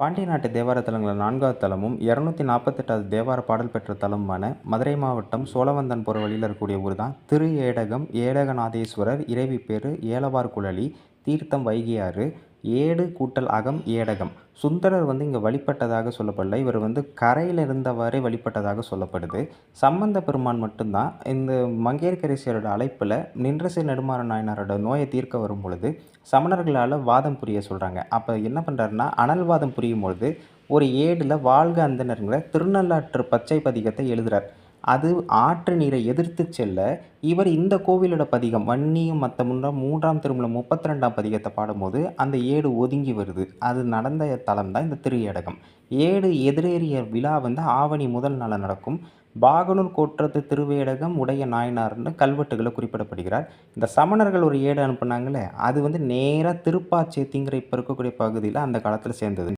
பாண்டிய நாட்டு தேவார தலங்களில் 4வது தலமும் 248வது தேவார பாடல் பெற்ற தலமுமான மதுரை மாவட்டம் சோழவந்தான் போகிற வழியில் இருக்கக்கூடிய ஊர் தான் திரு ஏடகம். ஏடகநாதேஸ்வரர். இறைவி பேர் ஏலவார் குழலி. தீர்த்தம் வைகையாறு. ஏடு கூட்டல் அகம் ஏடகம். சுந்தரர் இங்கே வழிபட்டதாக சொல்லப்படல. இவர் கரையில் இருந்தவாறே வழிபட்டதாக சொல்லப்படுது. சம்பந்த பெருமான் மட்டும்தான் இந்த மங்கையர்க்கரசியரோட அழைப்பில் நின்றசை நெடுமாற நாயனாரோட நோயை தீர்க்க வரும் பொழுது சமணர்களால் வாதம் புரிய சொல்கிறாங்க. அப்போ என்ன பண்ணுறாருன்னா, அனல் வாதம் புரியும் பொழுது ஒரு ஏடில் வாழ்க அந்தணருங்கிற திருநள்ளாற்று பச்சை பதிகத்தை எழுதுகிறார். அது ஆற்று நீரை எதிர்த்து செல்ல இவர் இந்த கோவிலோட பதிகம் வன்னியும் மற்ற 3ஆம் திருமுறை 32ஆம் பதிகத்தை பாடும்போது அந்த ஏடு ஒதுங்கி வருது. அது நடந்த தலம் தான் இந்த திரு ஏடகம். ஏடு எதிரேறிய விழா ஆவணி முதல் நாள் நடக்கும். பாகனூர் கோற்றது திருவேடகம் உடைய நாயனார்னு கல்வெட்டுகளை குறிப்பிடப்படுகிறார். இந்த சமணர்கள் ஒரு ஏடு அனுப்புனாங்களே, அது நேராக திருப்பாச்சேத்திங்கிற இப்போ இருக்கக்கூடிய பகுதியில் அந்த காலத்தில் சேர்ந்தது.